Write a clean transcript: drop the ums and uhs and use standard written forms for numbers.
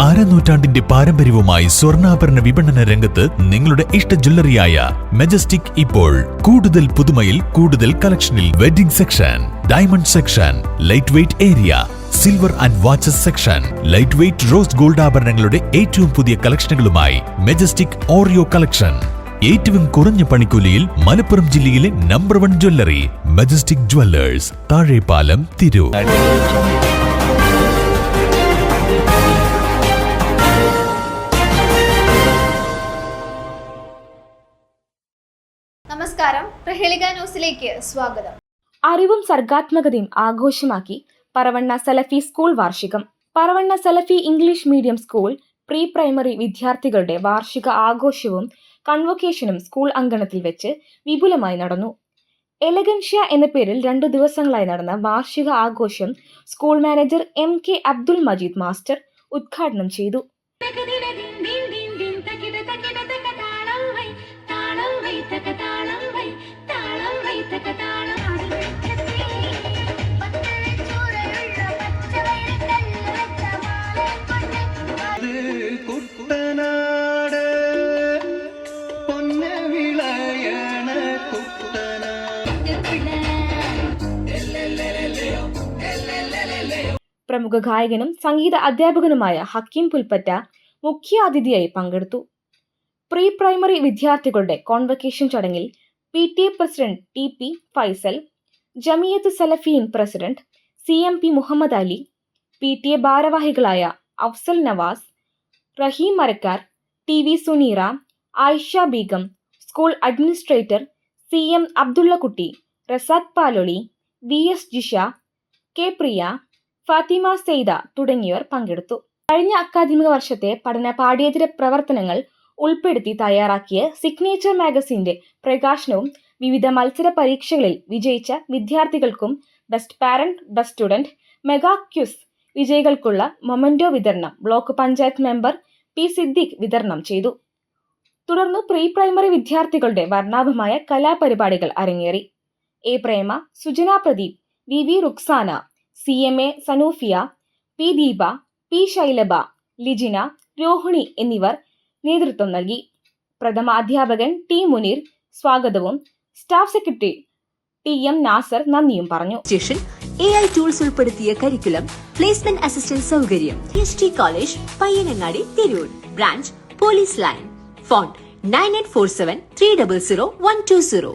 അരനൂറ്റാണ്ടിന്റെ പാരമ്പര്യവുമായി സ്വർണ്ണാഭരണ വിപണന രംഗത്ത് നിങ്ങളുടെ ഇഷ്ട ജ്വല്ലറിയായ മെജസ്റ്റിക് ഇപ്പോൾ കൂടുതൽ പുതുമയിൽ കൂടുതൽ കളക്ഷനിൽ wedding section, diamond section, light weight area, silver and watches section, light weight rose gold ആഭരണങ്ങളുടെ ഏറ്റവും പുതിയ കളക്ഷനുകളുമായി മെജസ്റ്റിക് ഓറിയോ കളക്ഷൻ. ഏറ്റവും കുറഞ്ഞ പണിക്കൂലിയിൽ മലപ്പുറം ജില്ലയിലെ number 1 jewellery majestic Jewellers, Thazhepalam, Tirur. നമസ്കാരം, പ്രഹേളിക ന്യൂസിലേക്ക് സ്വാഗതം. അറിവും സർഗാത്മകതയും ആഘോഷമാക്കി പറവണ്ണ സലഫി സ്കൂൾ വാർഷികം. Paravanna Salafi English medium school pre primary വിദ്യാർത്ഥികളുടെ വാർഷിക ആഘോഷവും കൺവൊക്കേഷനും സ്കൂൾ അങ്കണത്തിൽ വെച്ച് വിപുലമായി നടന്നു. എലഗൻഷ്യ എന്ന പേരിൽ 2 ദിവസങ്ങളായി നടന്ന വാർഷിക ആഘോഷം school manager MK Abdul Majeed master ഉദ്ഘാടനം ചെയ്തു. പ്രമുഖ ഗായകനും സംഗീത അധ്യാപകനുമായ ഹക്കീം പുൽപ്പറ്റ മുഖ്യാതിഥിയായി പങ്കെടുത്തു. പ്രീ പ്രൈമറി വിദ്യാർത്ഥികളുടെ കോൺവക്കേഷൻ ചടങ്ങിൽ PTA president TP Faisal, Jamiat Salafeen president CMP Muhammad Ali, PTA ഭാരവാഹികളായ Afsal Navas, Rahim Marakkar, TV Suneera, Ayisha Beegum, school administrator CM Abdullakutty, Razak Paloli, VS Jisha, K Priya, Fathima Saida തുടങ്ങിയവർ പങ്കെടുത്തു. കഴിഞ്ഞ അക്കാദമിക വർഷത്തെ പഠന പാഠ്യേതര പ്രവർത്തനങ്ങൾ ഉൾപ്പെടുത്തി തയ്യാറാക്കിയ സിഗ്നേച്ചർ മാഗസിന്റെ പ്രകാശനവും വിവിധ മത്സര പരീക്ഷകളിൽ വിജയിച്ച വിദ്യാർത്ഥികൾക്കും best parent, best student, mega quiz വിജയികൾക്കുള്ള മൊമെന്റോ വിതരണം block panchayat member P Siddique വിതരണം ചെയ്തു. തുടർന്ന് പ്രീ പ്രൈമറി വിദ്യാർത്ഥികളുടെ വർണ്ണാഭമായ കലാപരിപാടികൾ അരങ്ങേറി. A Prema, Sujana Pradeep, VV Ruksana, CMA Sanufiya, P Deepa, P ശൈലബ, Lijina, Rohini എന്നിവർ നേതൃത്വം നൽകി. പ്രഥമ അധ്യാപകൻ T മുനീർ സ്വാഗതവും സ്റ്റാഫ് സെക്രട്ടറി TM നാസർ നന്ദിയും പറഞ്ഞു. AI ടൂൾസ് ഉൾപ്പെടുത്തിയ കരിക്കുലം, പ്ലേസ്മെന്റ് അസിസ്റ്റന്റ് സൗകര്യം, TST college Payyanangadi, Tirur. Branch police line. Phone 9847 300 120.